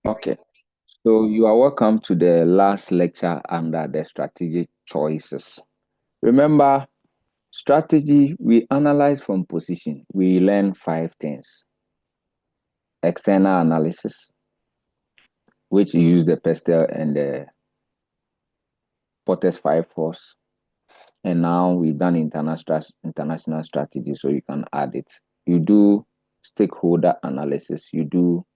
Okay, so you are welcome to the last lecture under the strategic choices. Remember, strategy, we analyze from position. We learn five things. External analysis, which you use the pestle and the Potter's five force. And now we've done international strategy, so you can add it. You do stakeholder analysis. You do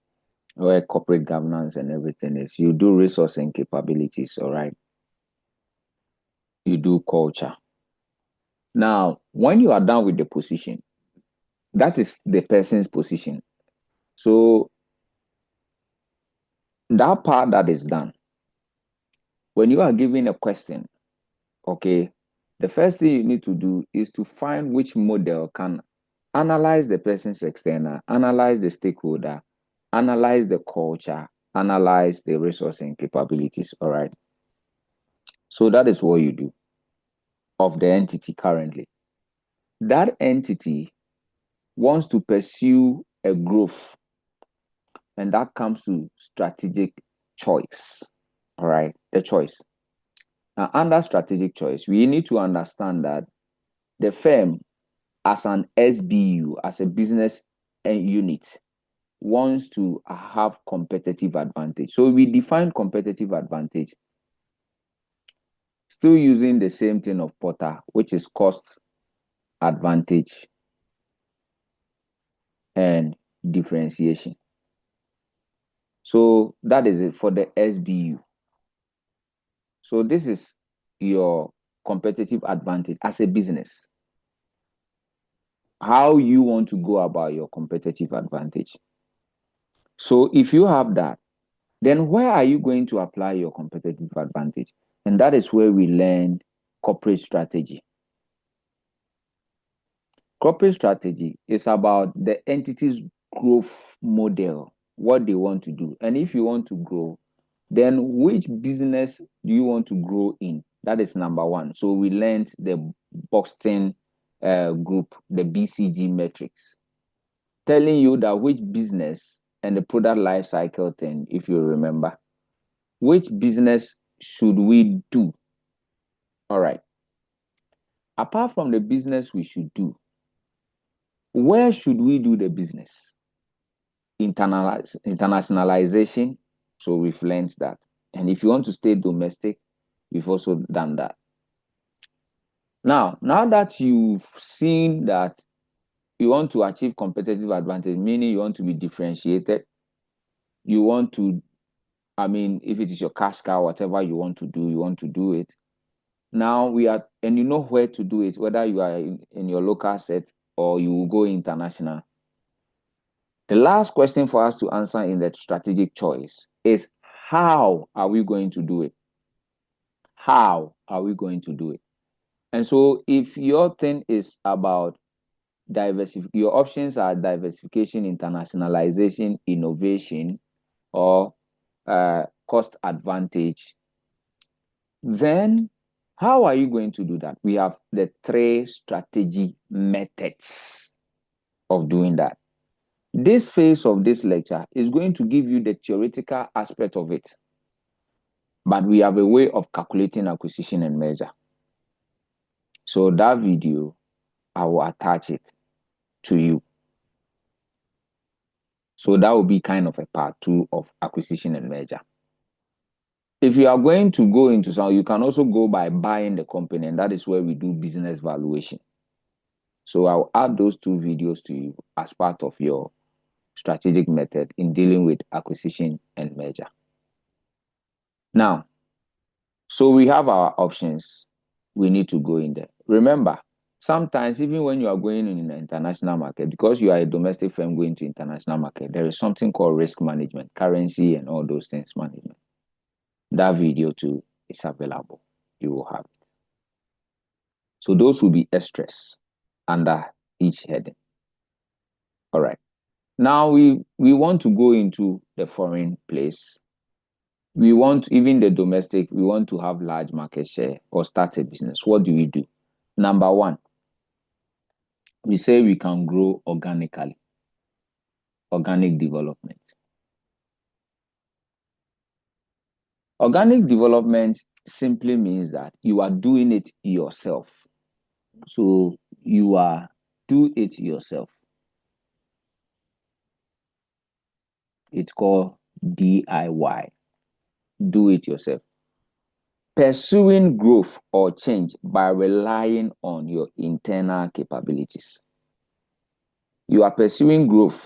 where corporate governance and everything is. You do resource and capabilities, all right? You do culture. Now, when you are done with the position, that is the person's position. So that part that is done, when you are given a question, okay, the first thing you need to do is to find which model can analyze the person's external, analyze the stakeholder, analyze the culture, analyze the resource and capabilities. All right. So that is what you do of the entity currently. That entity wants to pursue a growth, and that comes to strategic choice. All right, the choice. Now, under strategic choice, we need to understand that the firm, as an SBU, as a business unit, wants to have competitive advantage. So we define competitive advantage still using the same thing of Porter, which is cost advantage and differentiation. So that is it for the SBU. So this is your competitive advantage as a business. How you want to go about your competitive advantage. So if you have that, then where are you going to apply your competitive advantage? And that is where we learn corporate strategy. Corporate strategy is about the entity's growth model, what they want to do. And if you want to grow, then which business do you want to grow in? That is number one. So we learned the Boston group, the BCG metrics, telling you that which business and the product life cycle thing, if you remember, which business should we do? All right. Apart from the business we should do, where should we do the business? Internationalization. So we've learned that. And if you want to stay domestic, we've also done that. Now that you've seen that you want to achieve competitive advantage, meaning you want to be differentiated, you want to, if it is your cash cow, whatever you want to do it. Now and you know where to do it, whether you are in your local set or you will go international. The last question for us to answer in the strategic choice is, how are we going to do it? How are we going to do it? And so if your thing is about your options are diversification, internationalization, innovation, or cost advantage, then how are you going to do that? We have the three strategy methods of doing that. This phase of this lecture is going to give you the theoretical aspect of it, but we have a way of calculating acquisition and merger. So that video, I will attach it to you. So that will be kind of a part 2 of acquisition and merger. If you are going to go into some, you can also go by buying the company, and that is where we do business valuation. So I'll add those 2 videos to you as part of your strategic method in dealing with acquisition and merger. Now, so we have our options. We need to go in there. Remember, sometimes even when you are going in the international market, because you are a domestic firm going to international market, there is something called risk management, currency and all those things management. That video too is available. You will have it. So those will be extras under each heading. All right. Now we want to go into the foreign place. We want, even the domestic, we want to have large market share or start a business. What do we do? Number one, we say we can grow organically, organic development. Organic development simply means that you are doing it yourself. So you are do it yourself. It's called DIY. Do it yourself. Pursuing growth or change by relying on your internal capabilities. You are pursuing growth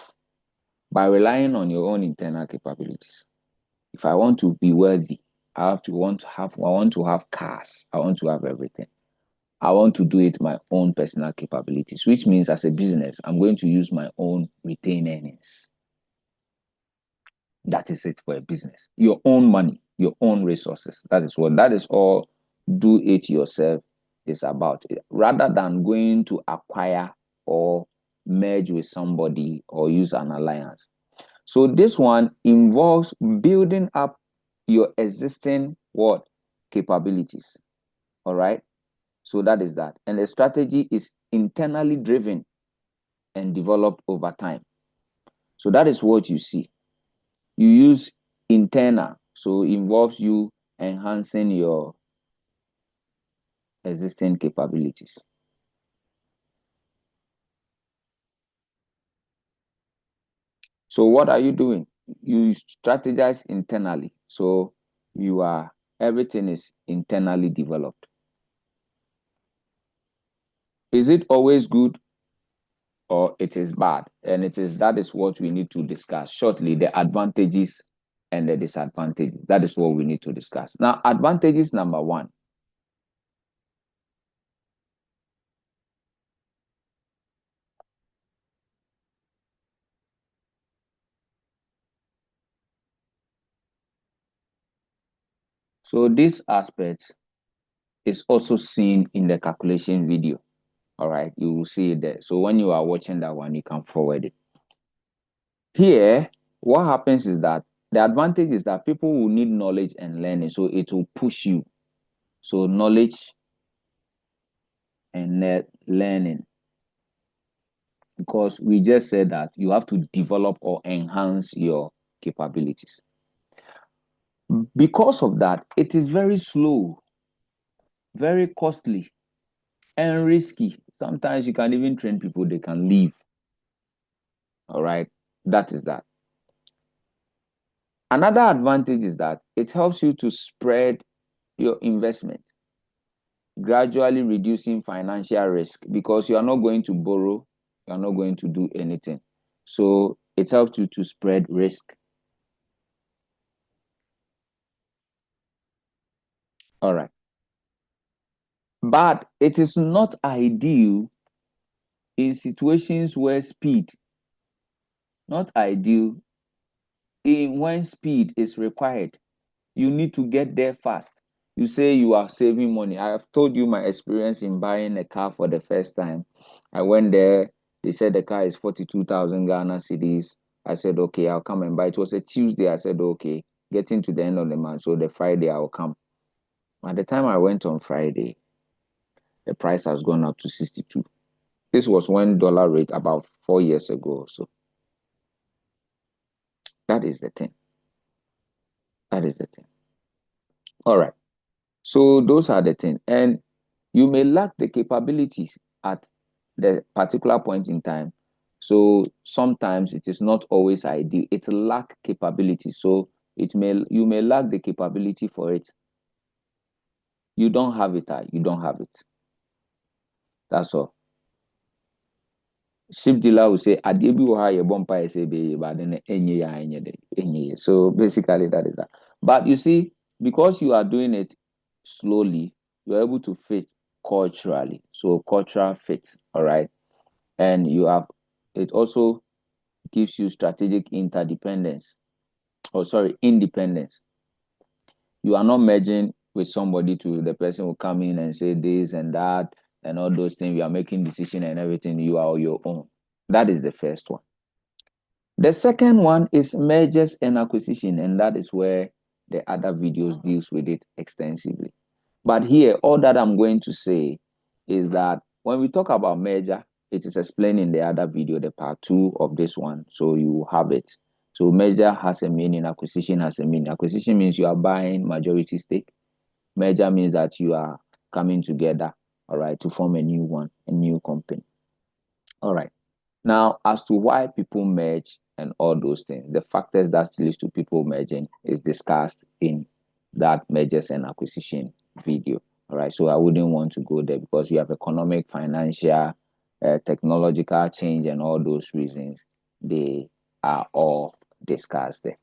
by relying on your own internal capabilities. If I want to be wealthy, I want to have cars. I want to have everything. I want to do it my own personal capabilities, which means as a business, I'm going to use my own retained earnings. That is it for a business. Your own money, your own resources. That is all do it yourself is about. Rather than going to acquire or merge with somebody or use an alliance. So this one involves building up your existing what capabilities. All right. So that is that. And the strategy is internally driven and developed over time. So that is what you see. You use internal, so it involves you enhancing your existing capabilities. So what are you doing? You strategize internally. So everything is internally developed. Is it always good or it is bad? And that is what we need to discuss shortly, the advantages and the disadvantages. That is what we need to discuss. Now, advantages number one. So this aspect is also seen in the calculation video. All right, you will see it there. So when you are watching that one, you can forward it. Here, what happens is that the advantage is that people will need knowledge and learning. So it will push you. So knowledge and learning. Because we just said that you have to develop or enhance your capabilities. Because of that, it is very slow, very costly, and risky. Sometimes you can even train people, they can leave. All right, that is that. Another advantage is that it helps you to spread your investment, gradually reducing financial risk because you are not going to borrow, you are not going to do anything. So it helps you to spread risk. All right. But it is not ideal in situations where not ideal in when speed is required. You need to get there fast. You say you are saving money. I have told you my experience in buying a car for the first time. I went there. They said the car is 42,000 Ghana cedis. I said, okay, I'll come and buy. It was a Tuesday. I said, okay, getting to the end of the month. So the Friday I'll come. By the time I went on Friday, the price has gone up to 62. This was when dollar rate about 4 years ago. So that is the thing. That is the thing. All right. So those are the things. And you may lack the capabilities at the particular point in time. So sometimes it is not always ideal. It lack capability. So you may lack the capability for it. You don't have it. You don't have it. That's all. Ship dealer will say, "Adeɛ bi wɔ ha yɛ bɔ mpa ɛsɛ bɛyɛ, but then ɛnyɛ yɛ a ɛnyɛ dɛ, ɛnyɛ yɛ." So basically that is that. But you see, because you are doing it slowly, you're able to fit culturally. So cultural fit, all right. And it also gives you strategic interdependence. Oh, sorry, independence. You are not merging with somebody to the person will come in and say this and that and all those things. You are making decision and everything. You are on your own. That is the first one. The second one is mergers and acquisition, and that is where the other videos deals with it extensively. But here, all that I'm going to say is that when we talk about merger, it is explained in the other video, the part 2 of this one. So you have it. So merger has a meaning, acquisition has a meaning. Acquisition means you are buying majority stake. Merger means that you are coming together, all right, to form a new one, a new company. All right. Now, as to why people merge and all those things, the factors that leads to people merging is discussed in that mergers and acquisition video. All right. So I wouldn't want to go there because we have economic, financial, technological change, and all those reasons. They are all discussed there.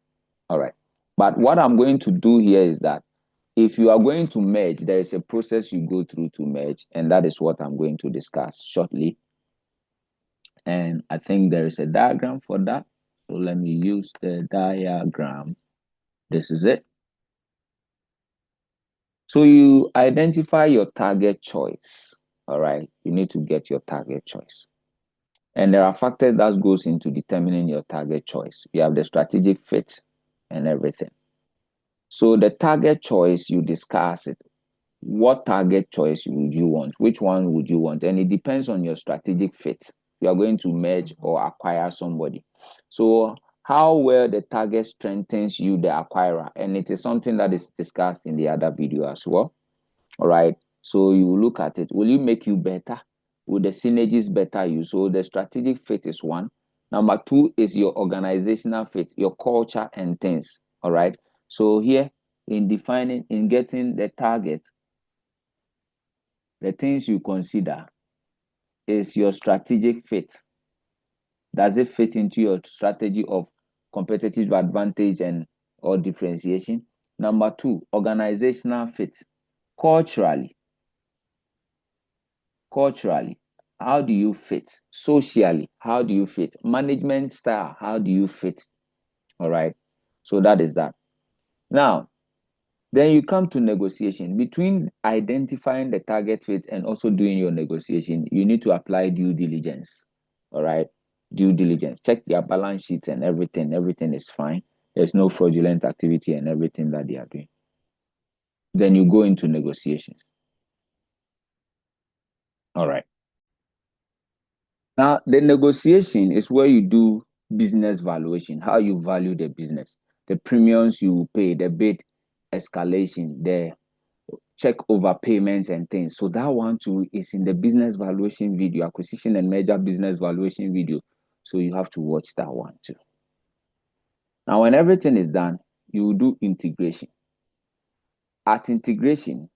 All right. But what I'm going to do here is that if you are going to merge, there is a process you go through to merge, and that is what I'm going to discuss shortly. And I think there is a diagram for that. So let me use the diagram. This is it. So you identify your target choice. All right. You need to get your target choice. And there are factors that goes into determining your target choice. You have the strategic fit and everything. So the target choice, you discuss it. What target choice would you want? Which one would you want? And it depends on your strategic fit. You are going to merge or acquire somebody. So how well the target strengthens you, the acquirer, and it is something that is discussed in the other video as well. All right. So you look at it. Will it make you better? Will the synergies better you? So the strategic fit is one. Number two is your organizational fit, your culture and things. All right. So here in defining, in getting the target, the things you consider is your strategic fit. Does it fit into your strategy of competitive advantage and or differentiation? Number two, organizational fit. Culturally, how do you fit? Socially, how do you fit? Management style, how do you fit? All right. So that is that. Now, then you come to negotiation. Between identifying the target fit and also doing your negotiation, you need to apply due diligence. All right. Due diligence. Check their balance sheets and everything. Everything is fine. There's no fraudulent activity and everything that they are doing. Then you go into negotiations. All right. Now, the negotiation is where you do business valuation, how you value the business, the premiums you pay, the bid escalation, the check over payments and things. So that one too is in the business valuation video, acquisition and merger business valuation video. So you have to watch that one too. Now, when everything is done, you will do integration. At integration,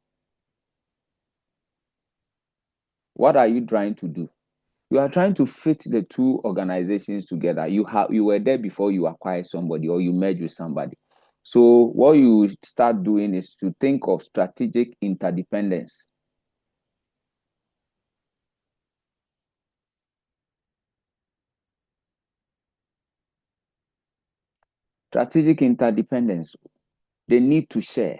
what are you trying to do? You are trying to fit the two organizations together. You were there before you acquired somebody or you merge with somebody. So what you start doing is to think of strategic interdependence. Strategic interdependence, the need to share,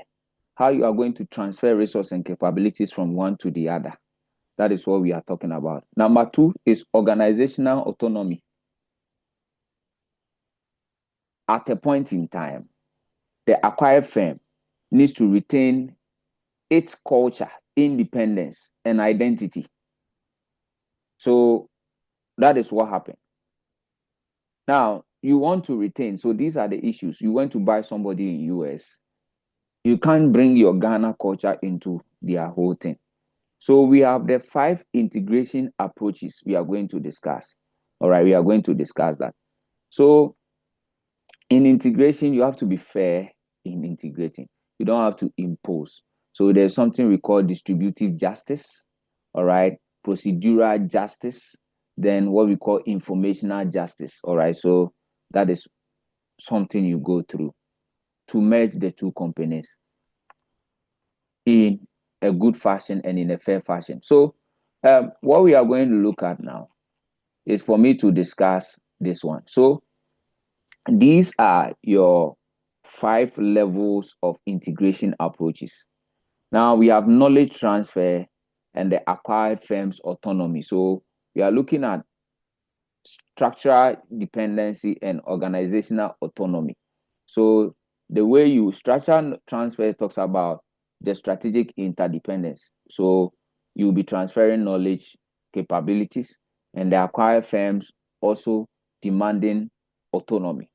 how you are going to transfer resources and capabilities from one to the other. That is what we are talking about. Number two is organizational autonomy. At a point in time, the acquired firm needs to retain its culture, independence, and identity. So that is what happened. Now, you want to retain. So these are the issues. You want to buy somebody in US. You can't bring your Ghana culture into their whole thing. So we have the 5 integration approaches we are going to discuss. All right, we are going to discuss that. So in integration, you have to be fair in integrating. You don't have to impose. So there's something we call distributive justice, all right, procedural justice, then what we call informational justice, all right. So that is something you go through to merge the two companies in a good fashion and in a fair fashion. So what we are going to look at now is for me to discuss this one. So these are your 5 levels of integration approaches. Now we have knowledge transfer and the acquired firm's autonomy. So we are looking at structural dependency and organizational autonomy. So the way you structure transfer talks about the strategic interdependence. So you'll be transferring knowledge, capabilities, and the acquired firms also demanding autonomy.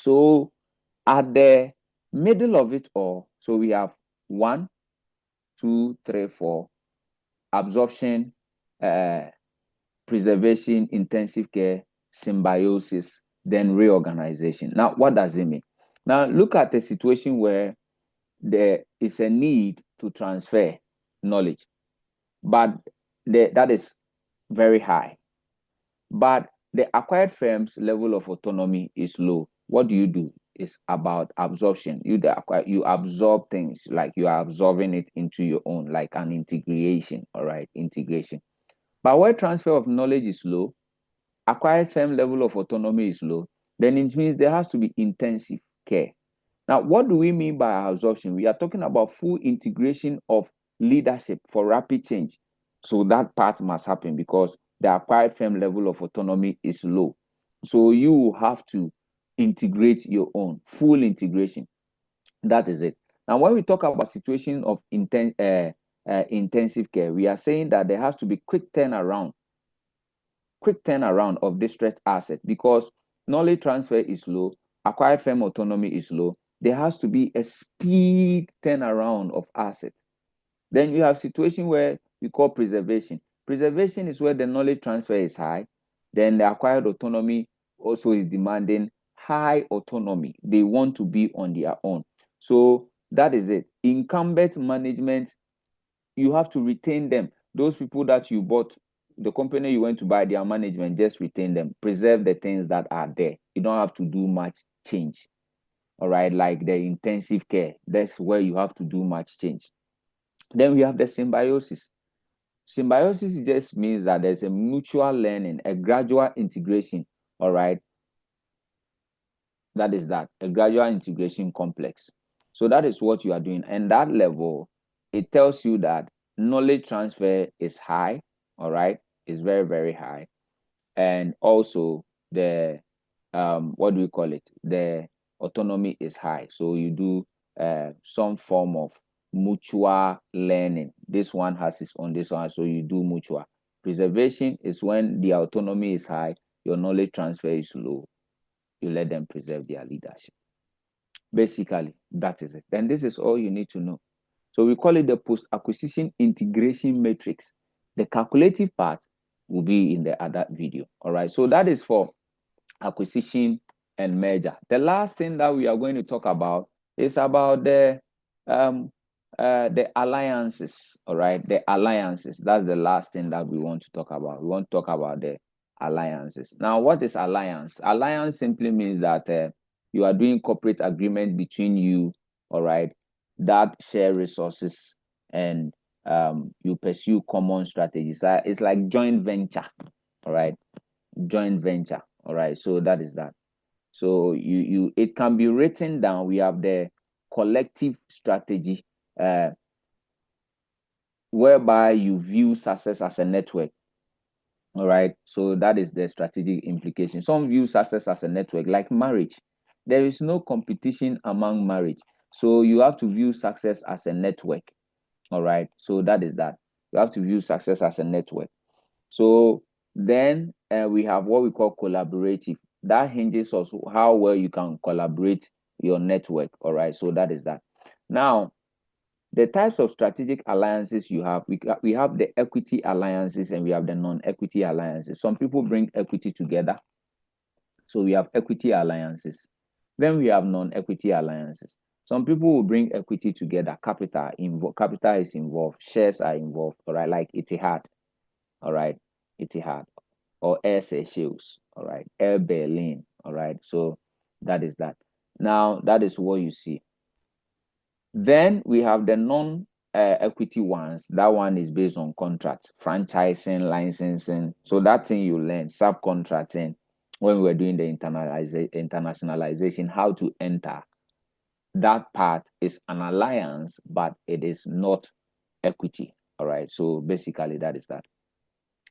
So at the middle of it all, so we have 1, 2, 3, 4, absorption, preservation, intensive care, symbiosis, then reorganization. Now, what does it mean? Now, look at a situation where there is a need to transfer knowledge, but that is very high. But the acquired firm's level of autonomy is low. What do? It's about absorption. You absorb things, like you are absorbing it into your own, like an integration, all right, integration. But where transfer of knowledge is low, acquired firm level of autonomy is low, then it means there has to be intensive care. Now, what do we mean by absorption? We are talking about full integration of leadership for rapid change. So that part must happen because the acquired firm level of autonomy is low. So you have to integrate your own, full integration. That is it. Now, when we talk about situation of intensive care, we are saying that there has to be quick turnaround of distressed asset because knowledge transfer is low, acquired firm autonomy is low. There has to be a speed turnaround of asset. Then you have situation where we call preservation. Preservation is where the knowledge transfer is high. Then the acquired autonomy also is demanding high autonomy. They want to be on their own. So that is it. Incumbent management, you have to retain them. Those people that you bought, the company you went to buy, their management, just retain them. Preserve the things that are there. You don't have to do much change. All right, like the intensive care, that's where you have to do much change. Then we have the symbiosis. Symbiosis just means that there's a mutual learning, a gradual integration. All right, that is that, a gradual integration complex. So that is what you are doing. And that level, it tells you that knowledge transfer is high. All right, it's very, very high. And also the what do we call it, the autonomy is high, so you do some form of mutual learning. This one has its own, this one, so you do mutual. Preservation is when the autonomy is high, your knowledge transfer is low, you let them preserve their leadership. Basically, that is it. Then this is all you need to know. So we call it the post-acquisition integration matrix. The calculative part will be in the other video. All right, so that is for acquisition and merger. The last thing that we are going to talk about is about the alliances. All right, the alliances. That's the last thing that we want to talk about. We want to talk about the alliances. Now, what is alliance? Alliance simply means that you are doing corporate agreement between you, all right, that share resources and you pursue common strategies. It's like joint venture, all right, joint venture. All right, so that is that. So it can be written down. We have the collective strategy, whereby you view success as a network. All right, so that is the strategic implication. Some view success as a network, like marriage. There is no competition among marriage, so you have to view success as a network. All right, so that is that. You have to view success as a network. So then we have what we call collaborative. That hinges on how well you can collaborate your network. All right, so that is that. Now, the types of strategic alliances you have, we have the equity alliances and we have the non-equity alliances. Some people bring equity together. So we have equity alliances. Then we have non-equity alliances. Some people will bring equity together. Capital is involved. Shares are involved. All right, like Etihad. All right, Etihad or Air Seychelles. All right, Air Berlin. All right, so that is that. Now that is what you see. Then we have the non-equity ones. That one is based on contracts, franchising, licensing. So that thing you learn, subcontracting, when we were doing the internationalization, how to enter. That part is an alliance, but it is not equity. All right. So basically, that is that.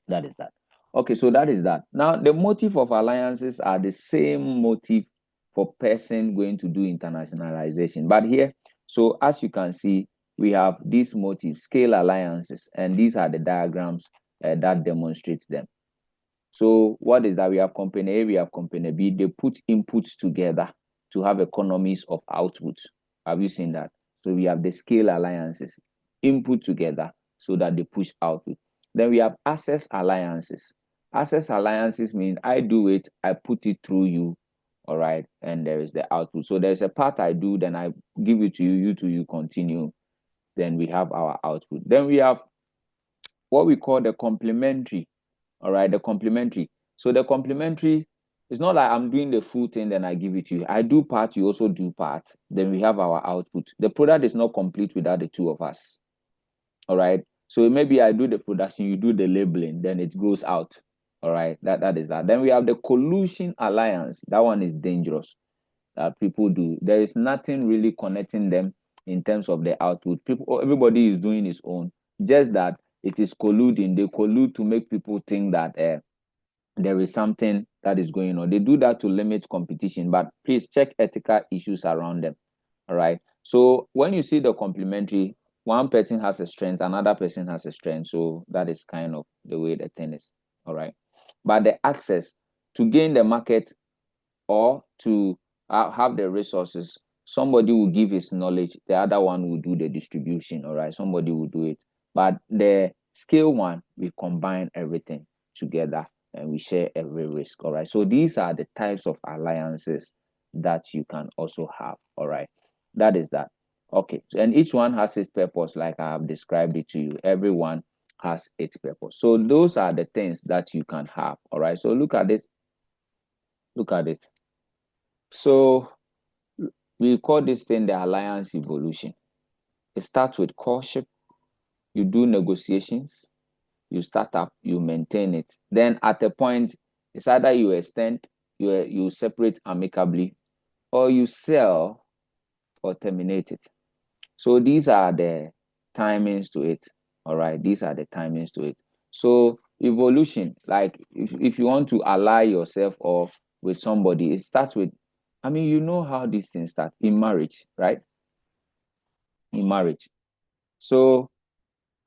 That is that. Okay, so that is that. Now, the motive of alliances are the same motive for person going to do internationalization. But here, so as you can see, we have these motives, scale alliances, and these are the diagrams that demonstrate them. So what is that? We have company A, we have company B. They put inputs together. to have economies of output. Have you seen that? So we have the scale alliances, input together so that they push output. Then we have access alliances. Access alliances mean I do it, I put it through you, all right, and there is the output. So there's a part I do, then I give it to you, you continue. Then we have our output. Then we have what we call the complementary, all right, the complementary. So the complementary, it's not like I'm doing the full thing, then I give it to you. I do part, you also do part. Then we have our output. The product is not complete without the two of us. All right. So maybe I do the production, you do the labeling, then it goes out. All right. That is that. Then we have the collusion alliance. That one is dangerous. That people do. There is nothing really connecting them in terms of the output. Everybody is doing his own. Just that it is colluding. They collude to make people think that there is something that is going on. They do that to limit competition, but please check ethical issues around them. All right. So when you see the complementary, one person has a strength, another person has a strength. So that is kind of the way the thing is. All right. But the access to gain the market or to have the resources, somebody will give his knowledge, the other one will do the distribution. All right. Somebody will do it. But the scale one, we combine everything together and we share every risk. All right. So these are the types of alliances that you can also have. All right. That is that. Okay. And each one has its purpose, like I have described it to you. Everyone has its purpose. So those are the things that you can have. All right. So look at it. Look at it. So we call this thing the alliance evolution. It starts with courtship. You do negotiations. You start up, you maintain it. Then at a point, it's either you extend, you separate amicably, or you sell or terminate it. So these are the timings to it. All right, these are the timings to it. So evolution, like if you want to ally yourself or with somebody, it starts with, I mean, you know how these things start in marriage, right? In marriage. So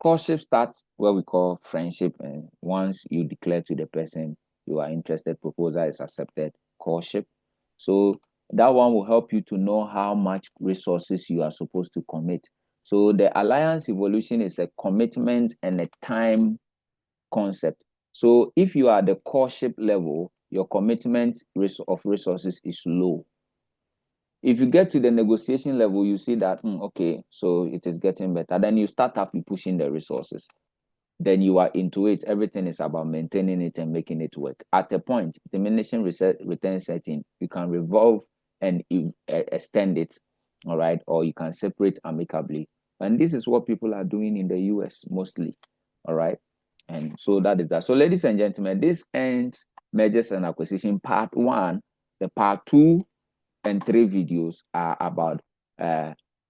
courtship starts what we call friendship, and once you declare to the person you are interested, proposal is accepted, courtship. So that one will help you to know how much resources you are supposed to commit. So the alliance evolution is a commitment and a time concept. So if you are at the courtship level, your commitment of resources is low. If you get to the negotiation level, you see that, okay, so it is getting better. Then you start up pushing the resources. Then you are into it. Everything is about maintaining it and making it work. At a point, diminishing return setting, you can revolve and extend it, all right? Or you can separate amicably. And this is what people are doing in the US mostly, all right? And so that is that. So ladies and gentlemen, this ends mergers and acquisition part one. The part 2 and 3 videos are about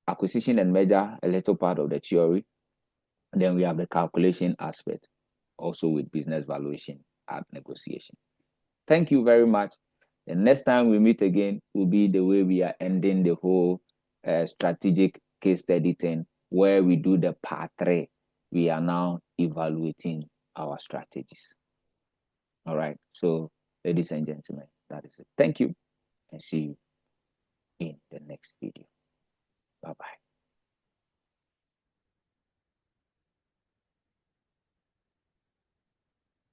acquisition and merger, a little part of the theory. And then we have the calculation aspect, also with business valuation at negotiation. Thank you very much. The next time we meet again will be the way we are ending the whole strategic case study thing, where we do the part 3. We are now evaluating our strategies. All right. So, ladies and gentlemen, that is it. Thank you and see you in the next video. Bye-bye.